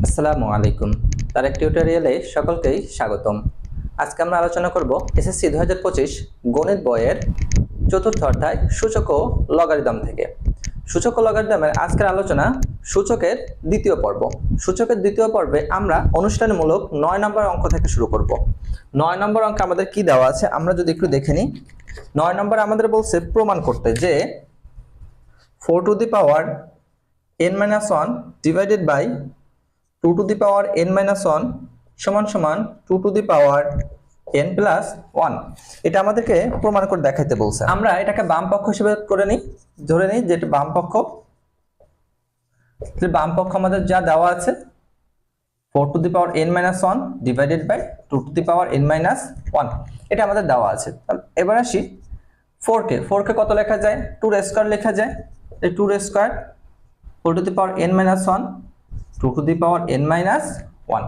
আসসালামু আলাইকুম। তারেক টিউটোরিয়ালে সকলকেই স্বাগতম। আজকে আমরা আলোচনা করব এসএসসি 2025 গণিত বইয়ের চতুর্থ অধ্যায় সূচক ও লগারিদম থেকে। সূচক ও লগারিদমের আজকের আলোচনা সূচকের দ্বিতীয় পর্ব। সূচকের দ্বিতীয় পর্বে আমরা অনুশীলনমূলক 9 নম্বর অঙ্ক থেকে শুরু করব। 9 নম্বর অঙ্কে আমাদের কি দেওয়া আছে আমরা যদি একটু দেখে নিই। 9 নম্বর আমাদের বলছে প্রমাণ করতে যে 4 to the power n-1 divided by 2 to the power n-1 সমান সমান 2 to the power n plus 1। এটা আমাদেরকে প্রমাণ করে দেখাইতে বলছে। আমরা এটাকে বাম পক্ষ হিসেবে করে নিই, ধরে নিই যে এটা বাম পক্ষ। বাম পক্ষ আমাদের যা দেওয়া আছে 4 to the power n-1 divided by 2 to the power n-1, এটা আমাদের দেওয়া আছে। এবার আসি 4 কে কত লেখা যায়? 2 এর স্কয়ার লেখা যায়। এই 2 এর square 4 to the power n-1 2 to the power n-1।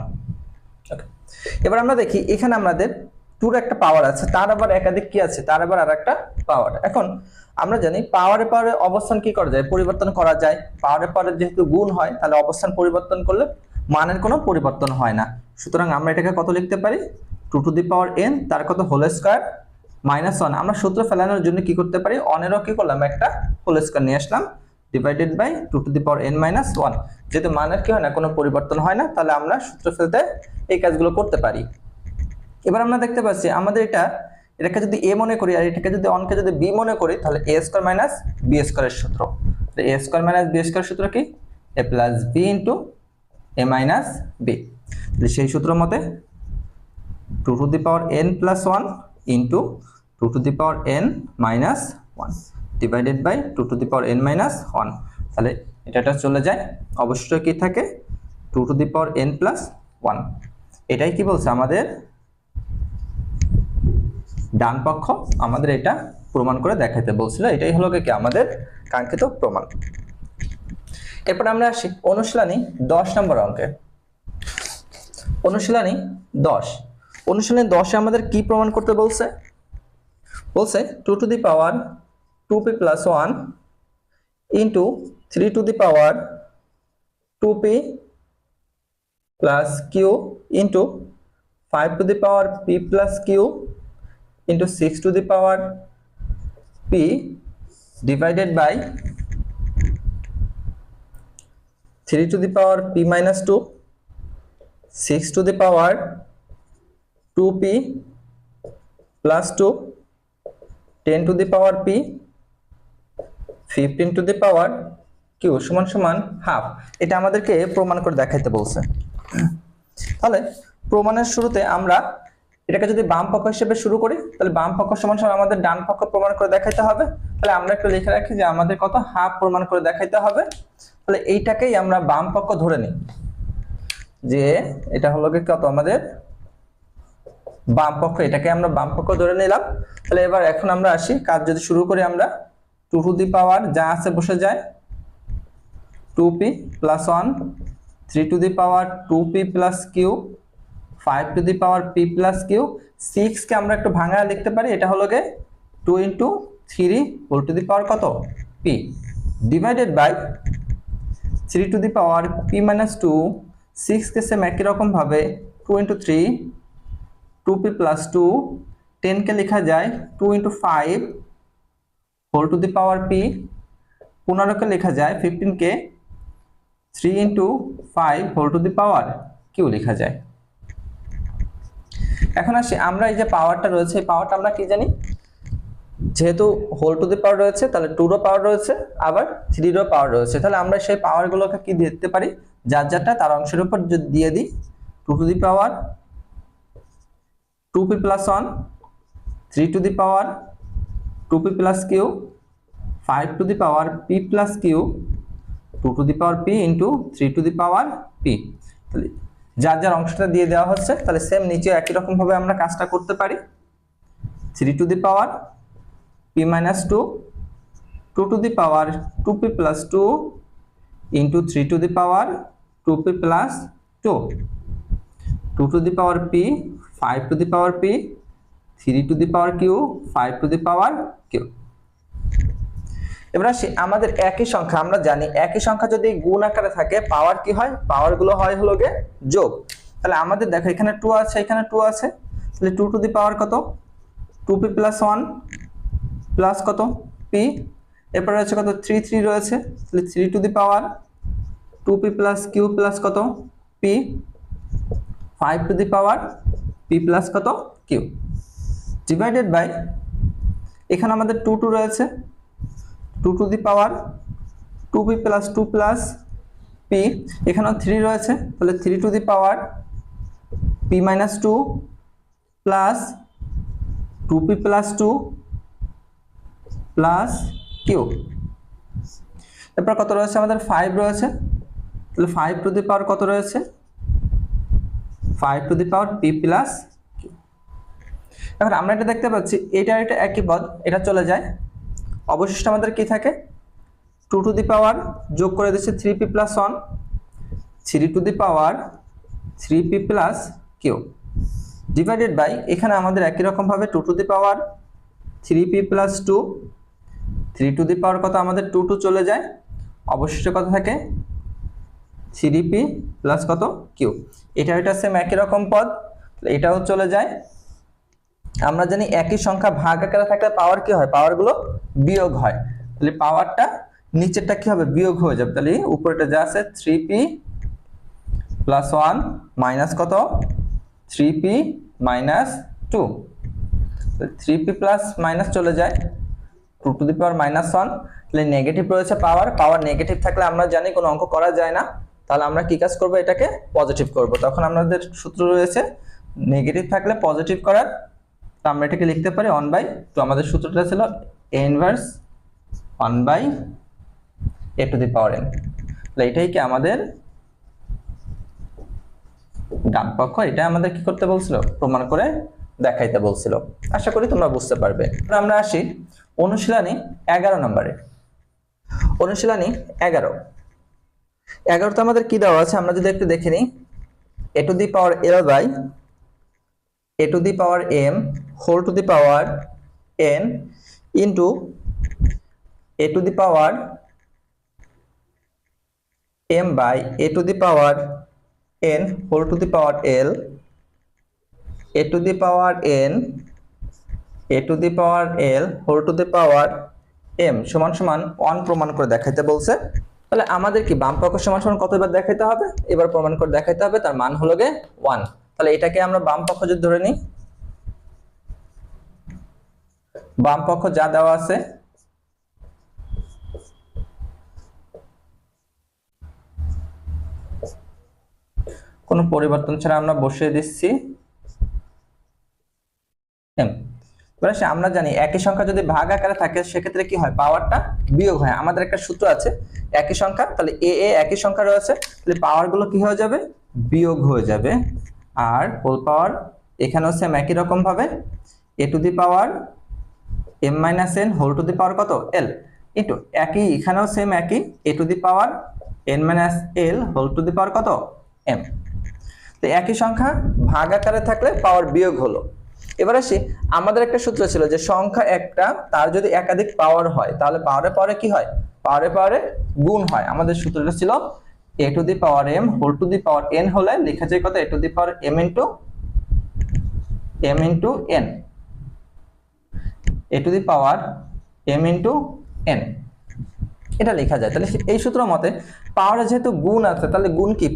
ওকে, এবার আমরা দেখি এখানে আমাদের 2 এর একটা পাওয়ার আছে, তার আবার একাধিক কি আছে, তার আবার আরেকটা পাওয়ার। এখন আমরা জানি পাওয়ারে পাওয়ারে অবস্থান কি করা যায়, পরিবর্তন করা যায়। পাওয়ারে পাওয়ারে যেহেতু গুণ হয় তাহলে অবস্থান পরিবর্তন করলে মানের কোনো পরিবর্তন হয় না। সুতরাং আমরা এটাকে কত লিখতে পারি? 2 to the power n তার কত হোল স্কয়ার -1। আমরা সূত্র ফেলানোর জন্য কি করতে পারি, অনেরও কি করলাম একটা হোল স্কয়ার নিয়ে আসলাম divided by 2 to the power n-1। যেহেতু মানের কি হয় না, কোনো পরিবর্তন হয় না, তাহলে আমরা সূত্র ফেলতে এই কাজগুলো করতে পারি। এবার আমরা দেখতে পাচ্ছি আমাদের এটাকে যদি a মনে করি আর এটাকে যদি অনকে যদি b মনে করি তাহলে a স্কয়ার মাইনাস b স্কয়ারের সূত্র। তো a স্কয়ার মাইনাস b স্কয়ারের সূত্র কি? a plus b into a minus b। তাহলে সেই সূত্র মতে 2 to the power n plus 1 into 2 to the power n minus 1 divided by 2 to the power n-1। তাহলে এটা চলে যায়, অবশ্যই কি থাকে 2 to the power n plus 1। এটাই কি বলছে আমাদের ডান পক্ষ, আমাদের এটা প্রমাণ করে দেখাতে বলছিল। এটাই হলো কি আমাদের কাঙ্ক্ষিত প্রমাণ। এরপর আমরা আসি অনুশীলনী 10 নম্বর অঙ্কে। অনুশীলনী 10 এ আমাদের কি প্রমাণ করতে বলছে? বলছে 2 to the power 2p plus 1 into 3 to the power 2p plus q into 5 to the power p plus q into 6 to the power p divided by 3 to the power p minus 2, 6 to the power 2p plus 2, 10 to the power p, 15 to the power q সমান সমান half. এটা আমাদেরকে প্রমাণ করে দেখাইতে বলছে। তাহলে প্রমাণের শুরুতে আমরা এটাকে যদি বাম পক্ষ হিসেবে শুরু করি তাহলে বাম পক্ষ সমান সমান আমাদের ডান পক্ষ প্রমাণ করে দেখাইতে হবে। তাহলে আমরা একটু লিখে রাখি যে আমাদের কত হাফ প্রমাণ করে দেখাইতে হবে। তাহলে এইটাকেই আমরা বাম পক্ষ ধরে নিই যে এটা হলো কি কত আমাদের বাম পক্ষ, এটাকে আমরা বাম পক্ষ ধরে নিলাম। তাহলে এবার এখন আমরা আসি কাজ যদি শুরু করি আমরা 2 to the power যা আছে বসে যায় 2p plus 1, 3 to the power 2p plus q, 5 to the power p plus q, 6 কে আমরা একটু ভাঙা লিখতে পারি, এটা হলো গে 2 into 3 whole to the power কত p divided by 3 to the power p minus 2, 6 কে সেম একই রকম ভাবে 2 into 3 2p plus 2, 10 কে লেখা যায় 2 into 5 whole to the power p, 15 কে লেখা যায় 15 কে 3 into 5 whole to the power q লেখা যায়। এখন আসি আমরা এই যে পাওয়ারটা রয়েছে এই পাওয়ারটা আমরা কি জানি, যেহেতু হোল টু দি পাওয়ার রয়েছে তাহলে 2 এর পাওয়ার রয়েছে আবার 3 এর পাওয়ার রয়েছে। তাহলে আমরা সেই পাওয়ারগুলোকে কি দিতে পারি, যার যারটা তার অংশের উপর যদি দিয়ে দিই 2 to the power 2p plus 1, 3 to the power 2p plus q, 5 to the power p plus q, 2 to the power p into 3 to the power p। তাহলে যার যার অংশটা দিয়ে দেওয়া হচ্ছে, তাহলে সেম নিচে একই রকম ভাবে আমরা কাজটা করতে পারি। 3 to the power p minus 2, 2 to the power 2p plus 2 into 3 to the power 2p plus 2, 2 to the power p, 5 to the power p, 3 to the power q, 5 to the power q। এবার আসি আমাদের একই সংখ্যা, আমরা জানি একই সংখ্যা যদি গুণ আকারে থাকে পাওয়ার কি হয়, পাওয়ার গুলো হয় হলো গে যোগ। তাহলে আমাদের দেখো এখানে 2 আছে, এখানে 2 আছে, তাহলে 2 টু দি পাওয়ার কত 2p প্লাস 1 প্লাস কত p, এরপর রয়েছে কত 3 3 রয়েছে, তাহলে 3 to the power 2p plus q plus কত p, 5 two the power p plus কত q ডিভাইডেড বাই এখানে আমাদের 2 2 রয়েছে, 2 to the power 2p plus 2 plus p, এখানেও 3 রয়েছে, তাহলে 3 to the power p minus 2 plus 2p plus 2 plus q। এরপর কত রয়েছে আমাদের 5 রয়েছে, তাহলে 5 টু দি পাওয়ার কত রয়েছে 5 two the power p plus q। এখন আমরা এটা দেখতে পাচ্ছি এটা এটা একই পদ, এটা চলে যায়, অবশিষ্ট আমাদের কি থাকে 2 টু দি পাওয়ার যোগ করে দিচ্ছে 3p plus 1, 3 to the power 3p plus q divided by এখানে আমাদের একই রকম ভাবে 2 to the power 3p plus 2, 3 to the power কত আমাদের 2 2 চলে যায়, অবশিষ্ট কত থাকে 3p প্লাস কত q। এটা এটা সেম একই রকম পদ, এটাও চলে যায়। আমরা জানি একই সংখ্যা ভাগ আকারে থাকলে পাওয়ার কি হয়, পাওয়ার গুলো বিয়োগ হয়, তাহলে পাওয়ারটা নিচেরটা কি হবে বিয়োগ হয়ে যাবে, তাহলে উপরেটা যা আছে 3p প্লাস 1 মাইনাস কত 3p minus 2, 3p plus minus চলে যায় 2 টু দি পাওয়ার মাইনাস 1, তাহলে নেগেটিভ রয়েছে পাওয়ার, পাওয়ার নেগেটিভ থাকলে আমরা জানি কোনো অঙ্ক করা যায় না, তাহলে আমরা কি কাজ করব এটাকে পজিটিভ করব, তখন আমাদের সূত্র রয়েছে নেগেটিভ থাকলে পজিটিভ করার, তো আমরা এটাকে লিখতে পারি 1/, তো আমাদের সূত্রটা ছিল a inverse 1/a two the power n, তাহলে এটাই কি আমাদের ডান পক্ষ, এটা আমাদের কি করতে বলছিল প্রমাণ করে দেখাইতে বলছিল। আশা করি তোমরা বুঝতে পারবে। আমরা আসি অনুশীলনী 11 নম্বরে। অনুশীলনী 11 তে আমাদের কি দেওয়া আছে আমরা যদি একটু দেখে নিই, a to the power l by a to the power m whole to the power n into a to the power m by a to the power n whole to the power l, a to the power n a to the power l whole to the power m সমান সমান 1 প্রমাণ করে দেখাইতে বলছে। তাহলে আমাদের কি বাম পক্ষ সমান সমান কতবার দেখাইতে হবে, এবার প্রমাণ করে দেখাইতে হবে, তার মান হলো গে 1। তাহলে এটাকে আমরা বাম পক্ষ যদি ধরে নিই, বাম পক্ষ যা দেওয়া আছে কোনো পরিবর্তন ছাড়া আমরা বসিয়ে দিচ্ছি m। এবার আমরা জানি একই সংখ্যা যদি ভাগ আকারে থাকে সেক্ষেত্রে কি হয় পাওয়ারটা বিয়োগ হয়, আমাদের একটা সূত্র আছে একই সংখ্যা, তাহলে a একই সংখ্যা রয়েছে, তাহলে পাওয়ার গুলো কি হয়ে যাবে বিয়োগ হয়ে যাবে, আর হোল পাওয়ার এখানেও সেম একই রকম ভাবে a to the power m minus n whole to the power কত l ইনটু একই এখানেও সেম একই a to the power n minus l whole to the power কত m। তো একই সংখ্যা ভাগ আকারে থাকলে পাওয়ার বিয়োগ হলো। এবার আসি আমাদের একটা সূত্র ছিল যে সংখ্যা একটা তার যদি একাধিক পাওয়ার হয় তাহলে পাওয়ারে পাওয়ারে কি হয় পাওয়ারে পাওয়ারে গুণ হয়, আমাদের সূত্রটা ছিল a to the power m whole to the power n হলে লেখা যায় কত a to the power m into n, a to the power m into n এটা লেখা যায়। তাহলে এই সূত্র মতে পাওয়ারে যেহেতু গুণ আছে তাহলে গুণ কি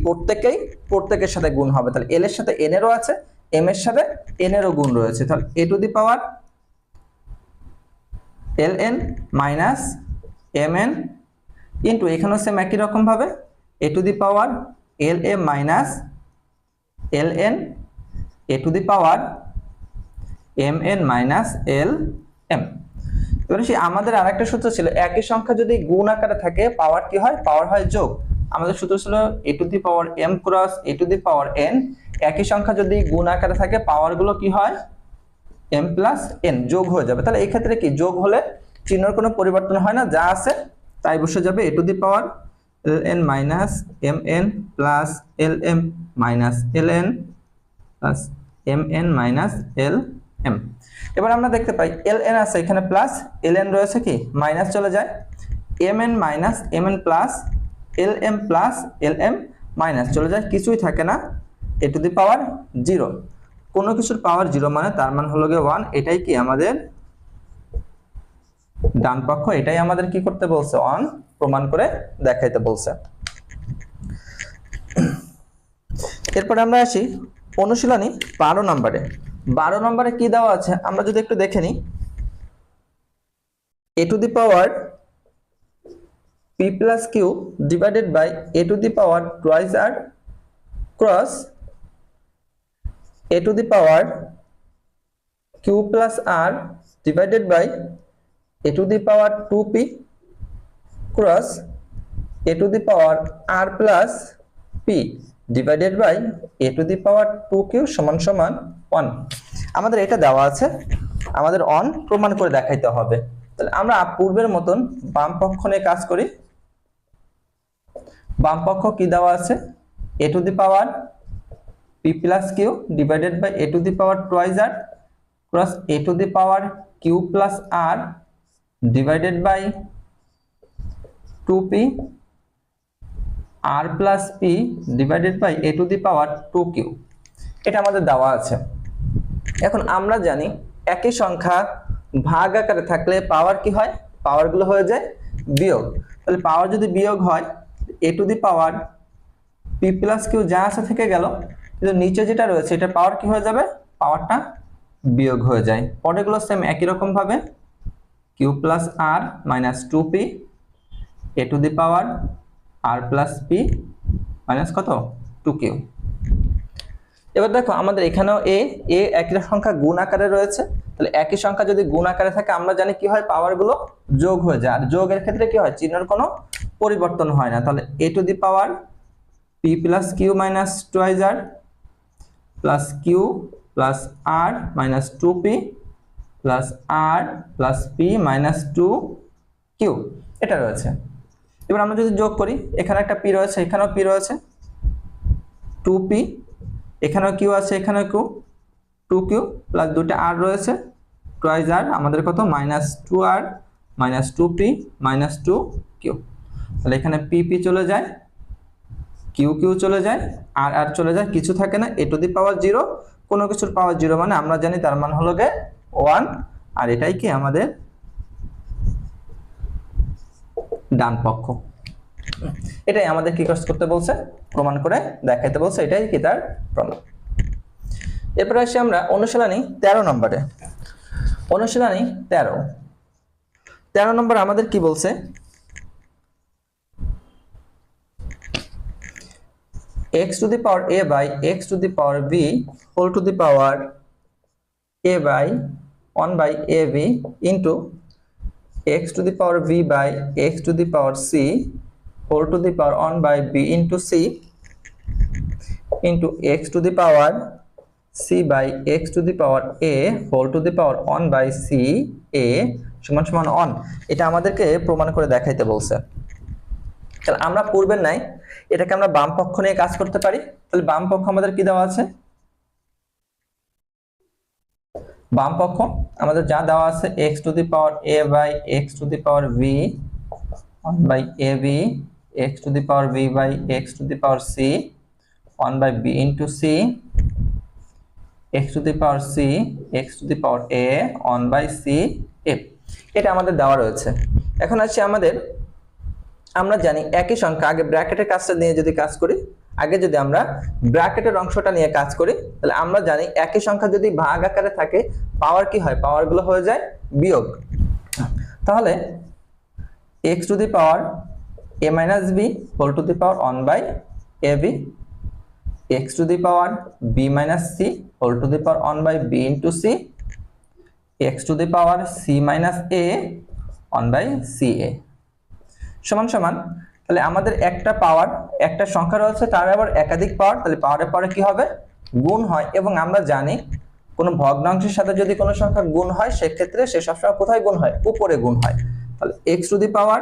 প্রত্যেকের সাথে গুণ হবে, তাহলে l এর সাথে n এরও আছে, m এর সাথে n এরও গুণ রয়েছে, তাহলে a to the power ln minus mn into এখানেও সেম একই রকম ভাবে a to the power lm minus ln a to the power mn minus lm। এবার আমাদের আরেকটা সূত্র ছিল একই সংখ্যা যদি গুণ আকারে থাকে পাওয়ার কি হয় পাওয়ার হয় যোগ, আমাদের সূত্র ছিল a to the power m cross a to the power n, একই সংখ্যা যদি গুণ আকারে থাকে পাওয়ার গুলো কি হয় m প্লাস n যোগ হয়ে যাবে, তাহলে এই ক্ষেত্রে কি যোগ হলে চিহ্নের কোনো পরিবর্তন হয় না, যা আছে তাই বসে যাবে a to the power ln minus mn plus lm minus ln plus mn minus lm। এবার আমরা দেখতে পাই ln আছে এখানে প্লাস ln রয়েছে কি মাইনাস চলে যায়, mn minus mn plus lm plus lm minus চলে যায়, কিছুই থাকে না, a টু দি পাওয়ার 0। কোনো কিছুর পাওয়ার 0 মানে তার মান হলো গিয়ে 1। এটাই কি আমাদের ডান পক্ষ, এটাই আমাদের কি করতে বলছে, 1 প্রমাণ করে দেখাইতে বলছে। এরপরে আমরা আসি অনুশীলনী 12 নম্বরে। 12 নম্বরে কি দেওয়া আছে আমরা যদি একটু দেখে নিই। a to the power p plus Q divided by a to the power twice r cross a to the power q plus r divided by a to the power 2p cross a to the power r plus p divided by a to the power 2q সমান সমান 1। আমাদের এটা দেওয়া আছে, আমাদের 1 প্রমাণ করে দেখাইতে হবে। তাহলে আমরা পূর্বের মতন বাম পক্ষ নিয়ে কাজ করি। বাম পক্ষ কি দেওয়া আছে, a to the power p plus q divided by a to the power twice r cross a to the power q plus r divided by 2p r plus p divided by a to the power 2q। এটা আমাদের দেওয়া আছে। এখন আমরা জানি একই সংখ্যা ভাগ আকারে থাকলে পাওয়ার কি হয়, পাওয়ারগুলো হয়ে যায় বিয়োগ। তাহলে পাওয়ার যদি বিয়োগ হয় a to the power p plus q যা আছে থেকে গেল, কিন্তু নিচে যেটা রয়েছে এটা পাওয়ার কি হয়ে যাবে, পাওয়ারটা বিয়োগ হয়ে যায়। পরেরগুলো সেম একই রকম ভাবে q plus r minus 2p a to the power r plus p minus কত 2q। এবার দেখো আমাদের এখানেও a একই সংখ্যা গুণ আকারে রয়েছে। তাহলে একই সংখ্যা যদি গুণ আকারে থাকে আমরা জানি কি হয়, পাওয়ারগুলো যোগ হয়ে যায়। আর যোগের ক্ষেত্রে কি হয়, চিহ্নের কোনো পরিবর্তন হয় না। তাহলে a to the power p plus q minus twice r plus q plus r minus 2p plus r plus p minus 2q এটা রয়েছে। এবার আমরা যদি যোগ করি, এখানে একটা p রয়েছে, এখানেও p রয়েছে 2p, এখানেও q আছে, এখানেও q 2q প্লাস দুটো r রয়েছে টুয়াইস r আমাদের কত minus 2r minus 2p minus 2q। তাহলে এখানে p চলে যায়, q চলে যায়, r চলে যায়, কিছু থাকে না, a টু দি পাওয়ার 0। কোনো কিছুর পাওয়ার 0 মানে আমরা জানি তার মান হলো গে 1। আর এটাই কি আমাদের ডান পক্ষ। এটাই আমাদের কি করতে বলছে, প্রমাণ করে দেখাইতে বলছে, এটাই কি তার প্রমাণ। এরপর আসি আমরা অনুশীলনী 13 নম্বরে। অনুশীলনী 13 নম্বর আমাদের কি বলছে, x to the power a by x to the power b whole to the power a by 1 by ab into x to the power b by x to the power c whole to the power 1 by b into c into x to the power c by x to the power a whole to the power 1 by c a সমান সমান 1। এটা আমাদেরকে প্রমাণ করে দেখাইতে বলছে। তাহলে আমরা পূর্বের নাই এটাকে আমরা বাম পক্ষ নিয়ে কাজ করতে পারি। তাহলে বাম পক্ষ আমাদের কি দেওয়া আছে, বাম পক্ষ আমাদের যা দেওয়া আছে x to the power a by x to the power v 1 by ab x to the power b by x to the power c 1 by b into c x to the power c x to the power a 1 by c f। এটা আমাদের দেওয়া রয়েছে। এখন আসি আমাদের, আমরা জানি একই সংখ্যা, আগে ব্র্যাকেটের কাজটা নিয়ে যদি কাজ করি, আগে যদি আমরা ব্র্যাকেটের অংশটা নিয়ে কাজ করি, তাহলে আমরা জানি একই সংখ্যা যদি ভাগ আকারে থাকে পাওয়ার কি হয়, পাওয়ারগুলো হয়ে যায় বিয়োগ। তাহলে x to the power a minus b whole to the power 1 by ab x to the power b minus c whole to the power 1 by b into c x to the power c minus a 1 by ca সমান সমান। তাহলে আমাদের একটা পাওয়ার, একটা সংখ্যা রয়েছে তার আবার একাধিক পাওয়ার, তাহলে পাওয়ারের পরে কি হবে, গুণ হয়। এবং আমরা জানি কোনো ভগ্নাংশের সাথে যদি কোনো সংখ্যা গুণ হয় সেক্ষেত্রে সে সবসময় কোথায় গুণ হয়, উপরে গুণ হয়। তাহলে x to the power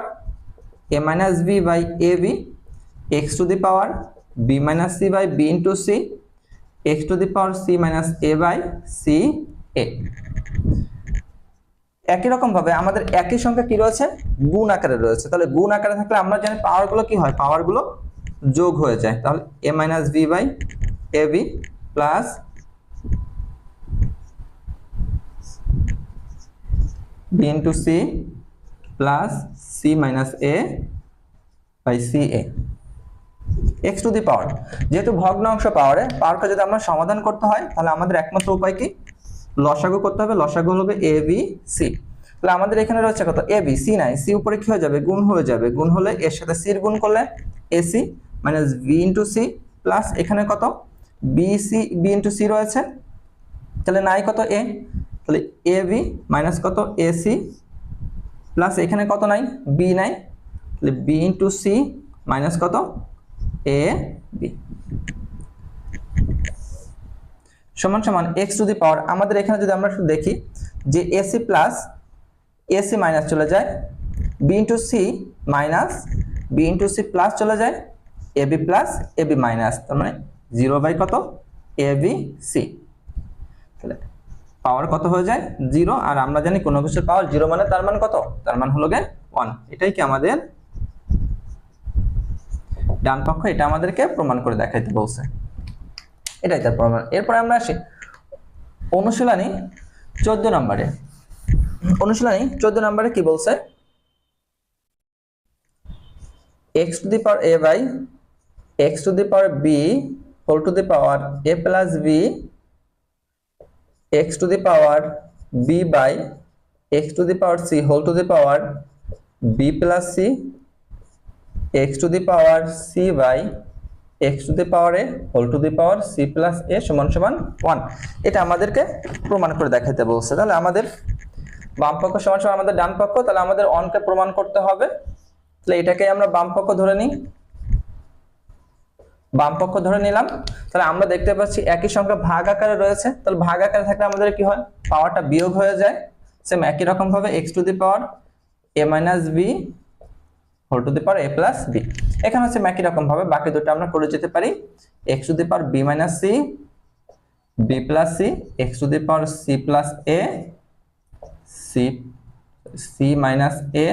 a minus b by ab x to the power b minus c by b into c x to the power c minus a by c a। একই রকম ভাবে আমাদের একই সংখ্যা কি রয়েছে, গুণ আকারে রয়েছে। তাহলে গুণ আকারে থাকলে আমরা জানি পাওয়ার গুলো কি হয়, পাওয়ার গুলো যোগ হয়ে যায়। তাহলে a minus B by A B plus B into C plus C minus A by C A X to the power. যেহেতু ভগ্নাংশ পাওয়ারকে যদি আমরা সমাধান করতে হয় তাহলে আমাদের একমাত্র উপায় কি, লসাগু করতে হবে। লসাগু হবে এ বি সি। তাহলে আমাদের এখানে রয়েছে কত, এ বি, সি নাই, সি উপরে কি হয়ে যাবে, গুণ হয়ে যাবে। গুণ হলে এর সাথে সির গুণ করলে AC minus B into C plus এখানে কত B C, B into C রয়েছে, তাহলে নাই কত এ, তাহলে এ বি মাইনাস কত এসি প্লাস এখানে কত নাই, বি নাই, তাহলে বি ইন্টু সি মাইনাস কত এ বি সমান সমান এক্স টু দি পাওয়ার। আমাদের এখানে যদি আমরা একটু দেখি যে এসি প্লাস এসি মাইনাস চলে যায়, B into C minus B into C plus চলে যায় এবি প্লাস এবি মাইনাস, তার মানে 0 বাই কত এবি সি। তাহলে পাওয়ার কত হয়ে যায় 0, আর আমরা জানি কোনো কিছুর পাওয়ার 0 মানে তার মান কত, তার মান হলো 1। এটাই কি আমাদের ডান পক্ষ, এটা আমাদেরকে প্রমাণ করে দেখাইতে বলছে, এটাই তার প্রমাণ। এরপরে আমরা আসি অনুশীলনী 14 নম্বরে। অনুশীলনী 14 নম্বরে কি বলছে, x to the power a by x to the power b whole to the power a plus b x to the power b by x to the power c whole to the power b plus c x to the power c by x to the power a whole to the power c plus a সমান সমান 1। এটা আমাদেরকে প্রমাণ করে দেখাইতে বলছে। তাহলে আমাদের বাম পক্ষ সমান সমান আমাদের ডান পক্ষ, তাহলে আমাদের অনকে প্রমাণ করতে হবে। তাহলে এটাকে আমরা বাম পক্ষ ধরে নিই, বাম পক্ষ ধরে নিলাম। তাহলে আমরা দেখতে পাচ্ছি একই সংখ্যা ভাগ আকারে রয়েছে, তাহলে ভাগ আকারে থাকলে আমাদের কি হয়, পাওয়ারটা বিয়োগ হয়ে যায়। সেম একই রকম ভাবে x to the power a minus b whole to the power a plus b, এখানে হচ্ছে একই রকম ভাবে বাকি দুটো আমরা করে যেতে পারি, x to the power b minus c b plus c x to the power c plus a c minus a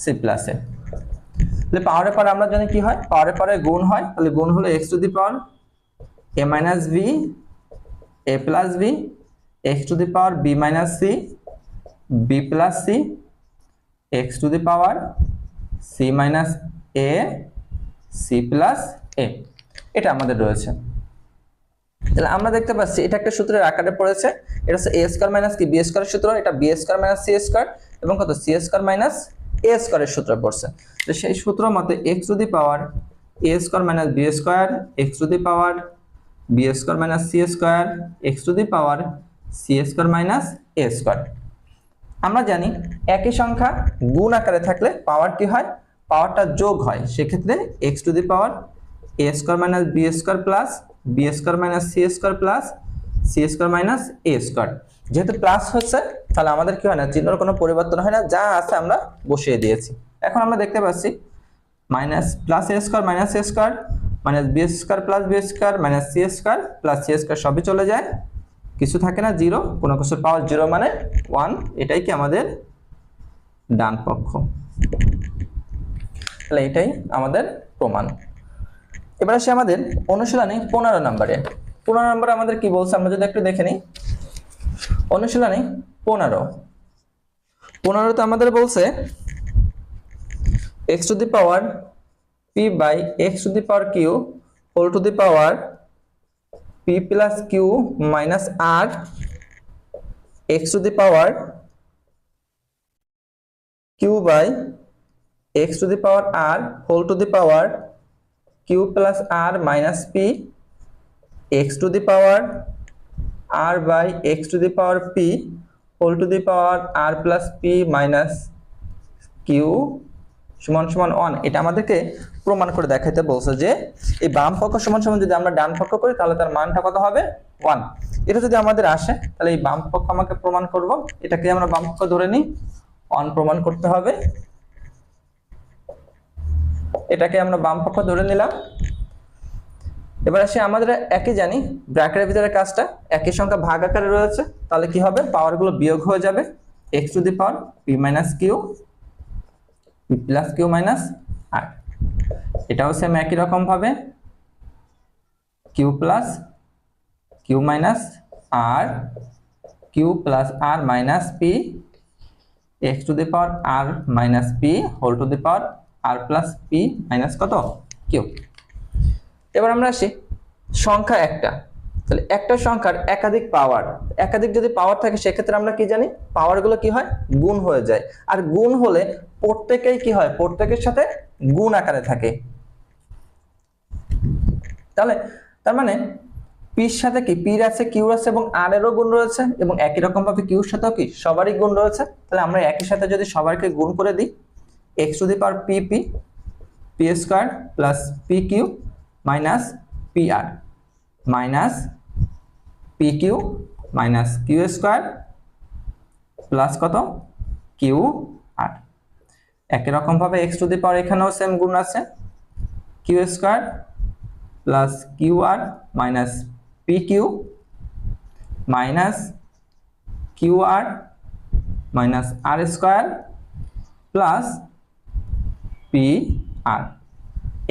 c plus a। তাহলে পাওয়ারের পরে আমরা জানি কি হয়, পাওয়ারের পরে গুণ হয়, তাহলে গুণ হলো x to the power a minus b a plus b x to the power b minus c b plus c x to the power c minus a c plus a, এটা আমাদের রয়েছে। তাহলে আমরা দেখতে পাচ্ছি এটা একটা সূত্রের আকারে পড়েছে, এটা হচ্ছে a স্কয়ার মাইনাস কি b স্কয়ারের সূত্র, এটা b square minus c square এবং কত c স্কয়ার মাইনাস a স্কয়ারের সূত্র পড়ছে। তো সেই সূত্র মতে x to the power a square minus b square x to the power b square minus c square x to the power c square minus a square. আমরা জানি একই সংখ্যা গুণ আকারে থাকলে পাওয়ার কি হয়, পাওয়ারটা যোগ হয়। সেক্ষেত্রে x to the power a square minus b square plus b square minus c square plus c square minus a square. যেহেতু প্লাস হচ্ছে তাহলে আমাদের কি হয় না, চিহ্নের কোনো পরিবর্তন হয় না, যা আছে আমরা বসিয়ে দিয়েছি। এখন আমরা দেখতে পাচ্ছি minus plus a square minus a square minus b square plus b square minus c square plus c square সবই চলে যায়, কিছু থাকে না, 0, কোনো কিছুর পাওয়ার 0 মানে 1। এটাই কি আমাদের ডান পক্ষ, তাহলে এটাই আমাদের প্রমাণ। এবার আসি আমাদের অনুশীলনী 15 নম্বরে। 15 নম্বরে আমাদের কি বলছে আমরা যদি একটু দেখে নিই। অনুশীলনী 15 তে আমাদের বলছে x to the power p by x to the power q whole to the power p plus q minus r x to the power q by x to the power r whole to the power q plus r minus p x to the power r by x to the power p whole to the power r plus p minus q সমান সমান 1। এটা আমাদেরকে প্রমাণ করে দেখাইতে বলছে যে এই বাম পক্ষ সমান সমান যদি আমরা ডান পক্ষ করি তাহলে তার মানটা কত হবে 1। এটা যদি আমাদের আসে তাহলে এই বাম পক্ষ আমাকে প্রমাণ করব, এটাকে আমরা বাম পক্ষ ধরে নিই, 1 প্রমাণ করতে হবে, এটাকে আমরা বাম পক্ষ ধরে নিলাম। এবার আসি আমাদের একই জানি ব্র্যাকেটের ভিতরে কাজটা, একই সংখ্যা ভাগ আকারে রয়েছে, তাহলে কি হবে, পাওয়ার গুলো বিয়োগ হয়ে যাবে। x to the power p minus Q p plus Q minus R, এটাও সেম একই রকম ভাবে Q plus Q minus R Q plus R minus P X to the power R minus P whole to the power R plus P minus কত Q. এবার আমরা আসি সংখ্যা একটা, তাহলে একটা সংখ্যার একাধিক পাওয়ার, একাধিক যদি পাওয়ার থাকে সেক্ষেত্রে আমরা কি জানি পাওয়ারগুলো কি হয় গুণ হয়ে যায়, আর গুণ হলে প্রত্যেকেই কি হয় প্রত্যেকের সাথে গুণ আকারে থাকে। তাহলে তার মানে পির সাথে কি পির আছে কিউর আছে এবং আর এরও গুণ রয়েছে, এবং একই রকম ভাবে কিউর সাথেও কি সবারই গুণ রয়েছে। তাহলে আমরা একই সাথে যদি সবাইকে গুণ করে দিই X to the power P P P square plus P Q minus P R minus P Q minus Q square plus কত কিউ আর। একই রকম ভাবে এক্স টু দি পাওয়ার এখানেও সেম গুণ আছে Q square plus Q R minus P Q minus Q R minus R square plus P R.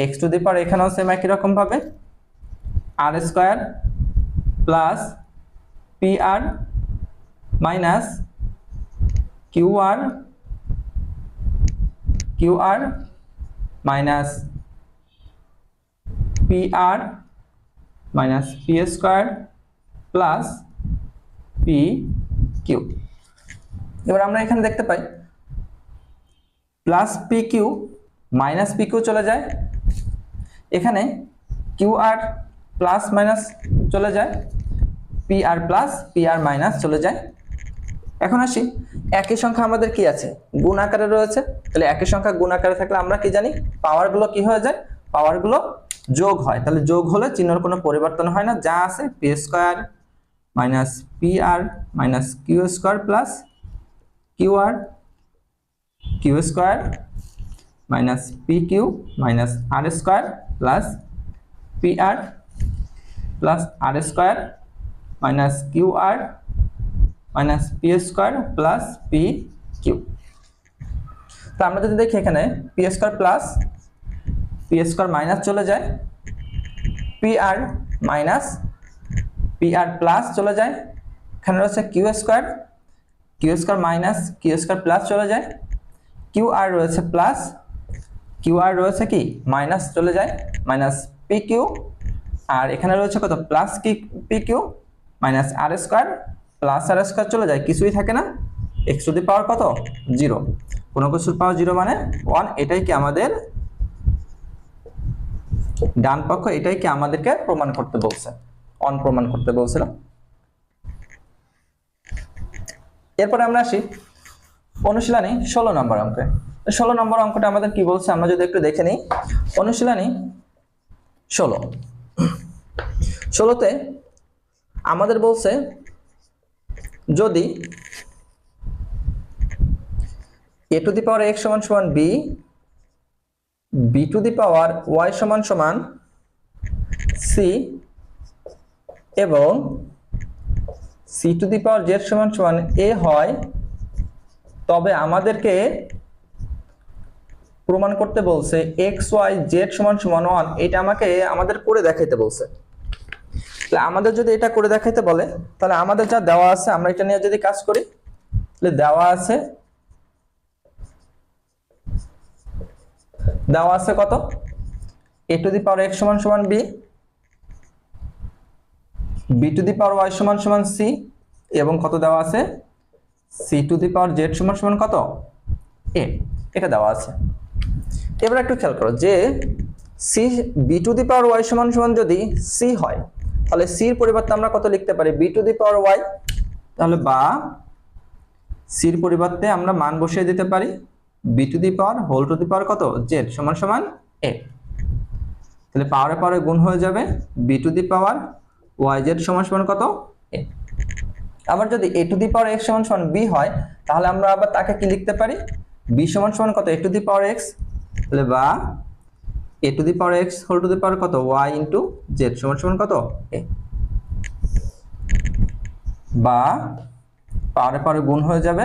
X to the power এখানেও same একই রকম ভাবে R square plus P R minus Q R minus P R minus P square plus P Q. এবার আমরা এখানে দেখতে পাই plus P Q minus P Q চলে যায়, এখানে কিউ আর প্লাস মাইনাস চলে যায়, P R plus P R minus চলে যায়। এখন আসি একই সংখ্যা আমাদের কি আছে গুণ আকারে রয়েছে, তাহলে একই সংখ্যা গুণ আকারে থাকলে আমরা কি জানি পাওয়ারগুলো কি হয়ে যায় পাওয়ারগুলো যোগ হয়। তাহলে যোগ হলে চিহ্নের কোনো পরিবর্তন হয় না, যা আছে P square minus P R minus Q square plus Q R Q square minus P Q minus R square plus P R plus R square minus Q R minus P square plus P Q. তো আমরা যদি দেখি এখানে P square plus P square minus চলে যায়, P R minus P R plus চলে যায়, এখানে রয়েছে Q square minus Q square plus চলে যায়, কিউ আর রয়েছে প্লাস কিউ আর রয়েছে কি মাইনাস চলে যায় মাইনাস পি কিউ, আর এখানে রয়েছে কত প্লাস কি P Q minus R square plus R square চলে যায়, কিছুই থাকে না, এক্স টু দি পাওয়ার কত 0, কোনো কিছুর পাওয়ার 0 মানে 1। এটাই কি আমাদের ডান পক্ষ, এটাই কি আমাদেরকে প্রমাণ করতে বলছে, অন প্রমাণ করতে বলছিল। এরপরে আমরা আসি অনুশীলনী 16 নম্বর অঙ্কে। 16 নম্বর অঙ্কটা আমাদের কি বলছে আমরা যদি একটু দেখে নিই। অনুশীলনী 16তে আমাদের বলছে যদি a to the power x সমান সমান b, b to the power y সমান সমান c এবং c two the power z সমান সমান a হয়, তবে আমাদেরকে প্রমাণ করতে বলছে x y z সমান সমান 1। এটা আমাদের করে দেখাইতে বলছে। তাহলে আমাদের যদি এটা করে দেখাইতে বলে তাহলে আমাদের যা দেওয়া আছে আমরা এটা নিয়ে যদি কাজ করি, তাহলে দেওয়া আছে কত a to the power x সমান সমান b, b to the power y সমান সমান c এবং কত দেওয়া আছে c two the power z সমান সমান কত a, এটা দেওয়া আছে। এবার একটু খেয়াল করো যে c b to the power y সমান সমান যদি c হয় তাহলে c এর পরিবর্তে আমরা কত লিখতে পারি b to the power y, তাহলে বা c এর পরিবর্তে আমরা মান বসিয়ে দিতে পারি b to the power whole to the power কত z সমান সমান a। তাহলে পাওয়ারে পাওয়ারে গুণ হয়ে যাবে b to the power yz সমান সমান কত a। আবার যদি a to the power x সমান সমান b হয় তাহলে আমরা আবার তাকে কি লিখতে পারি b সমান সমান কত a to the power x, তাহলে বা a to the power x whole to the power কত y ইনটু z সমান সমান কত a। বা পাওয়ারে পাওয়ারে গুণ হয়ে যাবে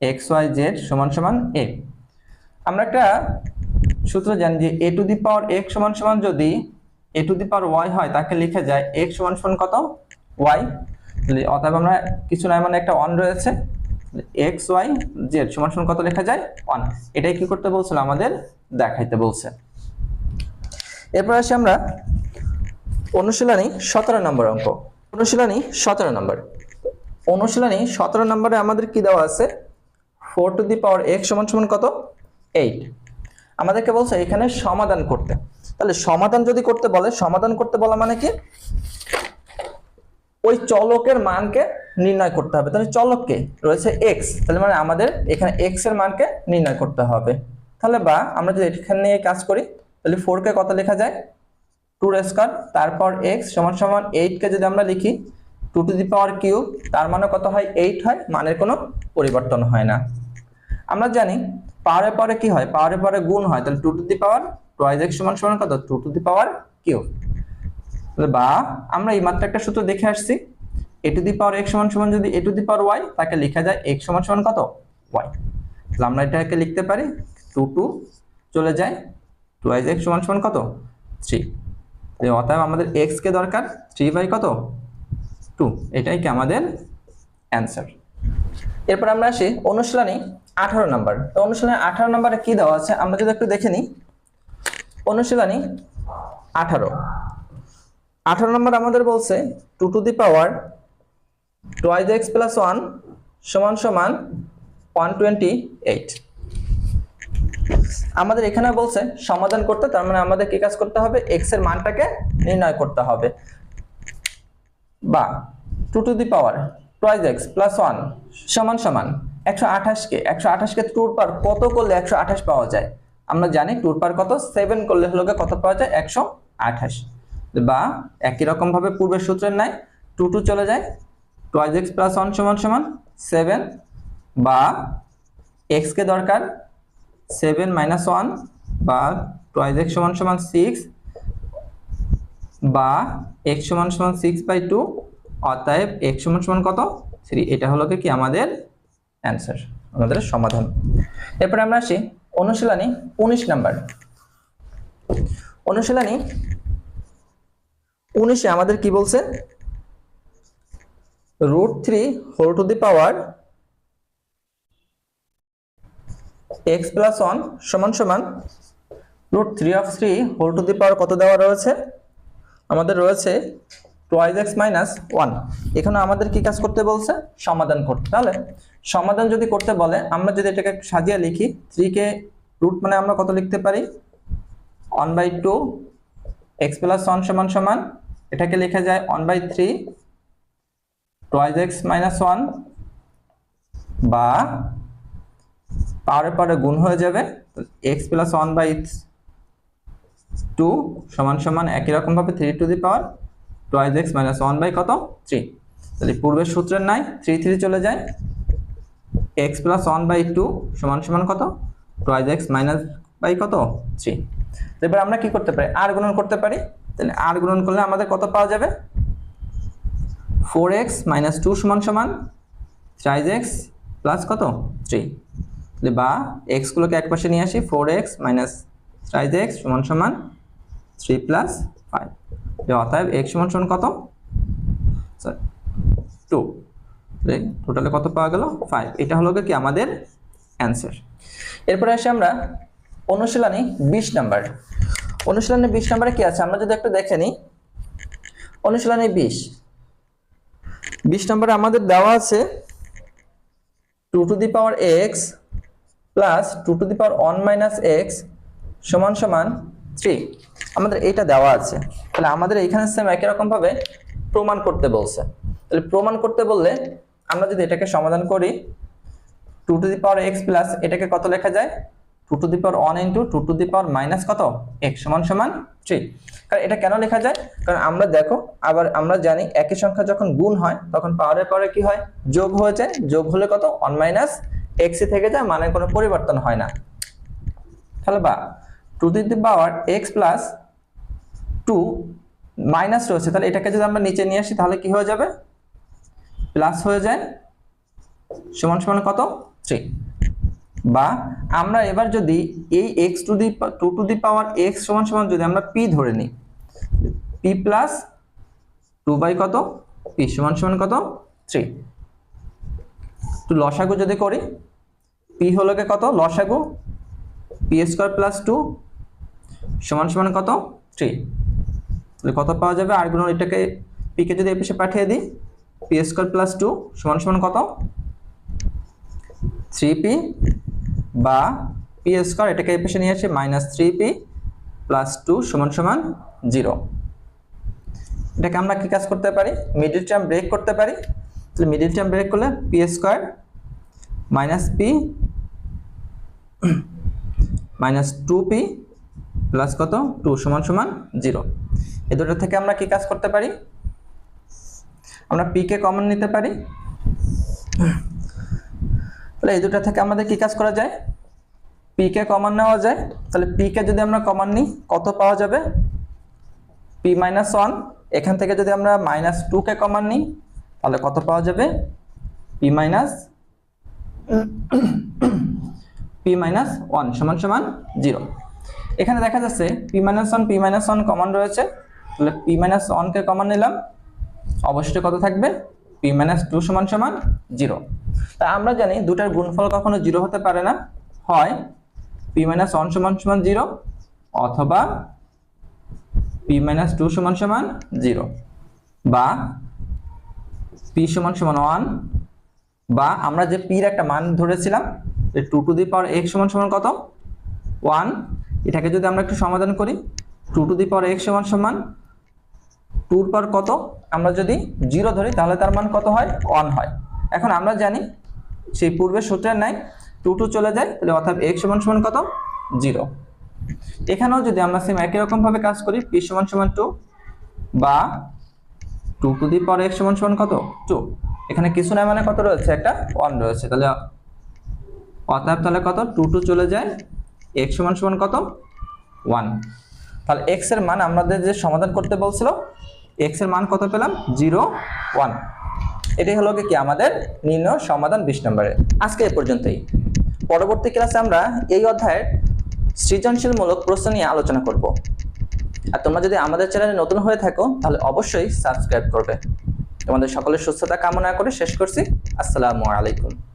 এক্স ওয়াই জেড সমান সমান এ। আমরা একটা সূত্র জানি যে এ টু দি পাওয়ার এক্স সমান সমান যদি এ টু দি পাওয়ার ওয়াই হয় তাকে লিখে যায় এক্স সমান সমান কত ওয়াই। অতএব আমরা কিছু নয় মানে একটা ওয়ান রয়েছে, এক্স ওয়াই জেড সমান সমান কত লেখা যায় ওয়ান। এটাই কি করতে বলছিল আমাদের দেখাইতে বলছে। এরপর আসি আমরা অনুশীলনী 17 নম্বর অঙ্ক। অনুশীলনী 17 নম্বর। অনুশীলনী 17 নম্বরে আমাদের কি দেওয়া আছে 4 টু দি পাওয়ার x সমান সমান কত 8। আমাদেরকে বলছে এখানে সমাধান করতে। তাহলে সমাধান যদি করতে বলে, সমাধান করতে বলা মানে কি ওই চলকের মানকে নির্ণয় করতে হবে। তাহলে চলককে রয়েছে x, তাহলে মানে আমাদের এখানে x এর মানকে নির্ণয় করতে হবে। তাহলে বা আমরা যদি এখানে নিয়ে কাজ করি তাহলে 4 কে কত লেখা যায় 2 স্কয়ার, তারপর x সমান সমান 8 কে যদি আমরা লিখি 2 টু দি পাওয়ার কিউব, তার মানে কত হয় 8 হয়, মানের কোনো পরিবর্তন হয় না। আমরা জানি পাওয়ারে পরে কি হয়, পাওয়ারে পরে গুণ হয়, তাহলে 2 to the power twice x সমান সমান কত 2 টু দি পাওয়ার কিউব। তাহলে বা আমরা এই মাত্র একটা সূত্র দেখে আসছি a to the power x সমান সমান যদি a to the power y, তাকে লেখা যায় x সমান সমান কত y। তাহলে আমরা এটাকে লিখতে পারি 2 2 চলে যায় টুয়াইস x সমান সমান কত 3। তাহলে অতএব আমাদের x কে দরকার 3 বাই কত 2, এটাই কি আমাদের অ্যানসার। এরপর আমরা আসি অনুশীলনী 18 নম্বর। তো অনুশীলনী 18 নম্বরে কি দেওয়া আছে আমরা যদি একটু দেখে নিই। অনুশীলনী 18 নম্বর আমাদের বলছে 2 to the power twice x plus 1 সমান সমান 128। আমাদের এখানে বলছে সমাধান করতে, তার মানে আমাদের কি কাজ করতে হবে x এর মানটাকে নির্ণয় করতে হবে। বা 2 to the power twice x plus 1 সমান সমান 128 কে 2 পার কত করলে 128 পাওয়া যায়। আমরা জানি 2 পার কত 7 করলে হলো কত পাওয়া যায় 128। বা একই রকম ভাবে পূর্বের সূত্রের নাই 2 2 চলে যায় টুয়াইস x প্লাস 1 সমান সমান 7, বা x কে দরকার 7 মাইনাস 1 বা টুয়াইস x সমান সমান 6 বা x সমান সমান 6 বাই 2, অতএব x সমান সমান কত 3। এটা হলো কি আমাদের অ্যানসার, আমাদের সমাধান। এরপর আমরা আসি অনুশীলনী 19 নাম্বার। অনুশীলনী 19 এ আমাদের কি বলছে √3 whole to the power x plus 1 সমান সমান √3 of 3 whole to the power কত দেওয়া রয়েছে আমাদের রয়েছে টুয়াইস x মাইনাস 1। এখানে আমাদের কি কাজ করতে বলছে সমাধান করতে। তাহলে সমাধান যদি করতে বলে আমরা যদি এটাকে সাজিয়ে লিখি 3 কে রুট মানে আমরা কত লিখতে পারি 1/2 x প্লাস 1 সমান সমান এটাকে লেখা যায় 1/3 টুয়াইস x মাইনাস 1, বা পাওয়ারের পরে গুণ হয়ে যাবে x প্লাস 1/2 সমান সমান একই রকম ভাবে 3 to the power twice x minus 1 by কত 3। তাহলে পূর্বের সূত্রের নাই 3 3 চলে যায় x প্লাস 1/2 সমান সমান কত টুয়াইস x মাইনাস বাই কত 3। এবার আমরা কি করতে পারি আর গুণন করতে পারি। তাহলে আর গুণন করলে আমাদের কত পাওয়া যাবে 4x মাইনাস 2 সমান সমান টুয়াইস x প্লাস কত 3। তাহলে বা x গুলোকে একপাশে নিয়ে আসি 4x মাইনাস টুয়াইস x সমান সমান 3 প্লাস 5। অতএব x সমান সমান কত 2, টোটালে কত পাওয়া গেল 5। এটা হলো কি আমাদের অ্যানসার। এরপরে আসি আমরা অনুশীলনী 20 নাম্বার। অনুশীলনী 20 নাম্বারে কি আছে আমরা যদি একটু দেখে নিই। অনুশীলনী 20 নাম্বারে আমাদের দেওয়া আছে 2 to the power x plus 2 to the power 1 minus x সমান সমান 3। আমাদের এটা দেওয়া আছে। তাহলে আমাদের এখানে সেম একই রকম ভাবে প্রমাণ করতে বলছে। তাহলে প্রমাণ করতে বললে আমরা যদি এটাকে সমাধান করি 2 to the power x plus এটাকে কত লেখা যায় 2 to the power 1 into 2 to the power minus কত x সমান সমান 3। কারণ এটা কেন লেখা যায় কারণ আমরা দেখো আবার আমরা জানি একই সংখ্যা যখন গুণ হয় তখন পাওয়ারের পরে কি হয় যোগ হয়ে যায়, যোগ হলে কত 1 মাইনাস x থেকে যায়, মানে কোনো পরিবর্তন হয় না। তাহলে বা 2 to the power x plus 2 minus রয়েছে, তাহলে এটাকে যদি আমরা নিচে নিয়ে আসি তাহলে কি হয়ে যাবে প্লাস হয়ে যায় সমান সমান কত 3 বা আমরা এবার যদি এই x to the 2 to the power x সমান সমান যদি আমরা p ধরে নিই p প্লাস 2 বাই কত p সমান সমান কত 3 তো লসাগু যদি করি p হলো কে কত লসাগু p স্কয়ার প্লাস 2 সমান সমান কত 3 তাহলে কত পাওয়া যাবে আর গুণ এটাকে p কে যদি এই পাশে পাঠিয়ে দিই p স্কয়ার প্লাস 2 সমান সমান কত 3p বা p স্কয়ার এটাকে এই পাশে নিয়ে আসে -3p প্লাস 2 সমান সমান 0 এটাকে আমরা কি কাজ করতে পারি মিডল টার্ম ব্রেক করতে পারি তাহলে মিডল টার্ম ব্রেক করলে p square -p -2p plus কত 2 সমান সমান 0 এই দুটো থেকে আমরা কি কাজ করতে পারি আমরা p কে কমন নিতে পারি তাহলে এই দুটো থেকে আমাদের কি কাজ করা যায় p কে কমন নেওয়া যায় তাহলে p কে যদি আমরা কমন নিই কত পাওয়া যাবে p - 1 এখান থেকে যদি আমরা -2 কে কমন নিই তাহলে কত পাওয়া যাবে p - 1 সমান সমান 0 এখানে দেখা যাচ্ছে p - 1 কমন রয়েছে তাহলে p - 1 কে কমন নিলাম অবশ্যই কত থাকবে p - 2 সমান সমান 0 তাই আমরা জানি দুটার গুণফল কখনো 0 হতে পারে না হয় p - 1 সমান সমান 0 অথবা p - 2 সমান সমান 0 বা p সমান সমান 1 বা আমরা যে p এর একটা মান ধরেছিলাম যে 2 টু দি পাওয়ার x সমান সমান কত 1 এটাকে যদি আমরা একটু সমাধান করি 2 টু দি পাওয়ার x সমান সমান 2 এর পাওয়ার কত আমরা যদি 0 ধরি তাহলে তার মান কত হয় 1 হয় এখন আমরা জানি সেই পূর্বের সূত্রের নাই 2 চলে যায় তাহলে অর্থাৎ x সমান সমান কত 0 এখানেও যদি আমরা সেম একই রকম ভাবে কাজ করি p সমান সমান 2 বা 2 টু দি পাওয়ার x সমান সমান কত 2 এখানে কিছু না মানে কত রয়েছে একটা 1 রয়েছে তাহলে অর্থাৎ তাহলে কত 2 চলে যায় x সমান সমান কত 1 তাহলে x এর মান আমাদের যে সমাধান করতে বলছিল x এর মান কত পেলাম 0 1 এটাই হলো কি আমাদের নির্ণয় সমাধান 20 নম্বরে আজকে এই পর্যন্তই পরবর্তী ক্লাসে আমরা এই অধ্যায়ের সৃজনশীলমূলক প্রশ্ন নিয়ে আলোচনা করব আর তোমরা যদি আমাদের চ্যানেলে নতুন হয়ে থাকো তাহলে অবশ্যই সাবস্ক্রাইব করবে তোমাদের সকলের সুস্থতা কামনা করে শেষ করছি আসসালামু আলাইকুম